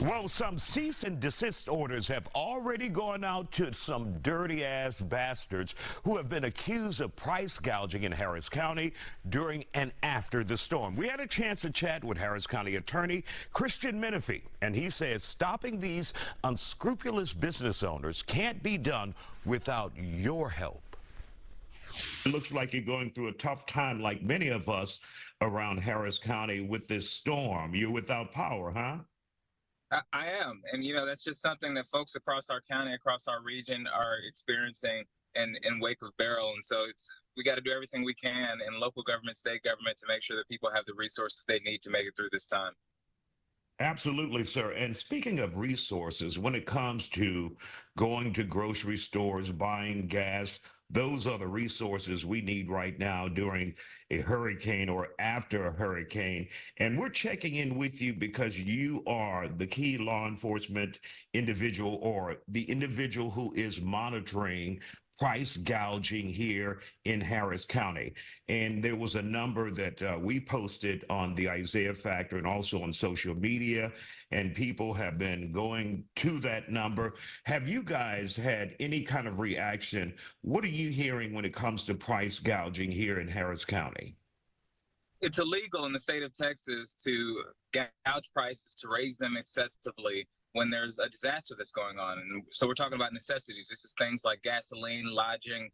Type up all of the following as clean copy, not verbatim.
Well, some cease and desist orders have already gone out to some dirty ass bastards who have been accused of price gouging in Harris County during and after the storm. We had a chance to chat with Harris County attorney Christian Menefee, and he says stopping these unscrupulous business owners can't be done without your help. It looks like you're going through a tough time, like many of us around Harris County with this storm. You're without power, huh? I am. And, that's just something that folks across our county, across our region are experiencing in wake of Beryl. And so we got to do everything we can in local government, state government to make sure that people have the resources they need to make it through this time. Absolutely, sir. And speaking of resources, when it comes to going to grocery stores, buying gas, those are the resources we need right now during a hurricane or after a hurricane. And we're checking in with you because you are the key law enforcement individual or the individual who is monitoring price gouging here in Harris County. And there was a number that we posted on the Isiah Factor and also on social media, and people have been going to that number. Have you guys had any kind of reaction? What are you hearing when it comes to price gouging here in Harris County? It's illegal in the state of Texas to gouge prices, to raise them excessively when there's a disaster that's going on. And so we're talking about necessities. This is things like gasoline, lodging,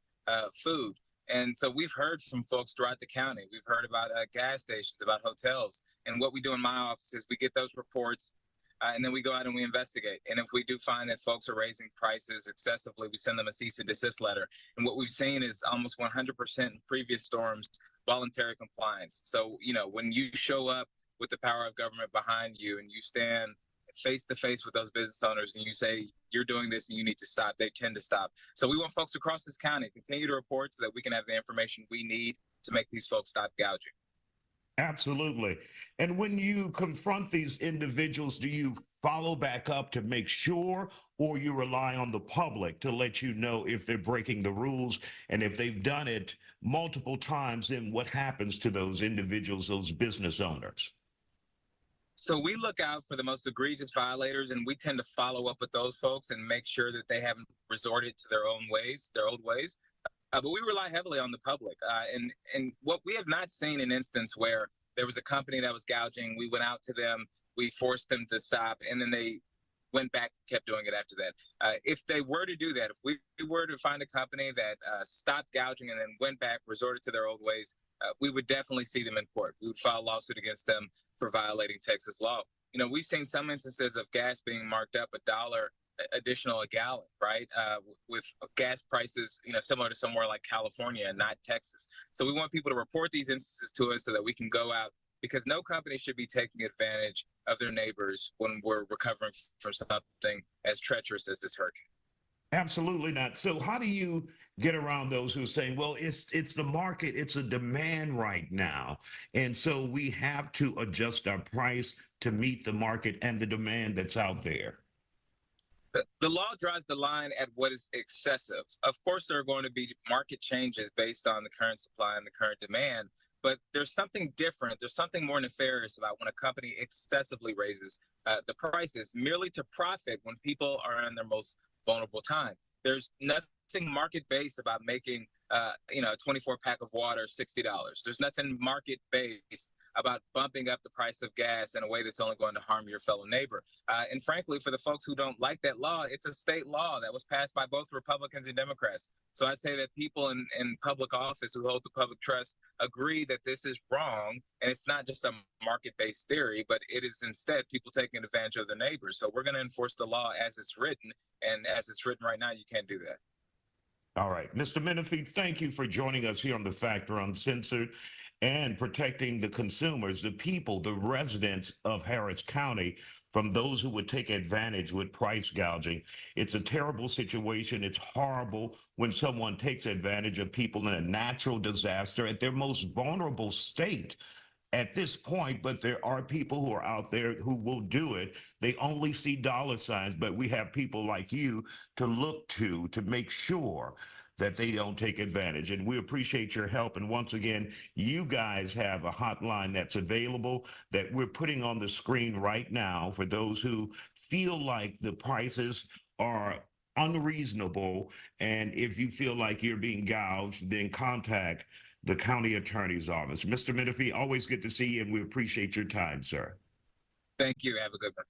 food. And so we've heard from folks throughout the county. We've heard about gas stations, about hotels. And what we do in my office is we get those reports and then we go out and we investigate. And if we do find that folks are raising prices excessively, we send them a cease and desist letter. And what we've seen is almost 100% in previous storms, voluntary compliance. So, when you show up with the power of government behind you and you stand face to face with those business owners and you say, you're doing this and you need to stop, they tend to stop. So we want folks across this county to continue to report so that we can have the information we need to make these folks stop gouging. Absolutely. And when you confront these individuals, do you follow back up to make sure, or you rely on the public to let you know if they're breaking the rules? And if they've done it multiple times, then what happens to those individuals, those business owners? So we look out for the most egregious violators, and we tend to follow up with those folks and make sure that they haven't resorted to their own ways, their old ways. But we rely heavily on the public. And what we have not seen an instance where there was a company that was gouging, we went out to them, we forced them to stop, and then they went back and kept doing it after that. If they were to do that, if we were to find a company that stopped gouging and then went back, resorted to their old ways, we would definitely see them in court. We would file a lawsuit against them for violating Texas law. We've seen some instances of gas being marked up $1 additional a gallon, right? With gas prices, similar to somewhere like California and not Texas. So we want people to report these instances to us so that we can go out, because no company should be taking advantage of their neighbors when we're recovering from something as treacherous as this hurricane. Absolutely not. So how do you get around those who are saying, well, it's the market, it's a demand right now, and so we have to adjust our price to meet the market and the demand that's out there? The law draws the line at what is excessive. Of course, there are going to be market changes based on the current supply and the current demand, but there's something different. There's something more nefarious about when a company excessively raises the prices merely to profit when people are in their most vulnerable time. There's nothing market-based about making a 24-pack of water $60. There's nothing market-based about bumping up the price of gas in a way that's only going to harm your fellow neighbor. And frankly, for the folks who don't like that law, it's a state law that was passed by both Republicans and Democrats. So I'd say that people in public office who hold the public trust agree that this is wrong. And it's not just a market-based theory, but it is instead people taking advantage of their neighbors. So we're going to enforce the law as it's written. And as it's written right now, you can't do that. All right. Mr. Menefee, thank you for joining us here on The Factor Uncensored and protecting the consumers, the people, the residents of Harris County from those who would take advantage with price gouging. It's a terrible situation. It's horrible when someone takes advantage of people in a natural disaster at their most vulnerable state at this point, but there are people who are out there who will do it. They only see dollar signs, but we have people like you to look to make sure that they don't take advantage. And we appreciate your help. And once again, you guys have a hotline that's available that we're putting on the screen right now for those who feel like the prices are unreasonable. And if you feel like you're being gouged, then contact the county attorney's office. Mr. Menefee, always good to see you, and we appreciate your time, sir. Thank you. Have a good one.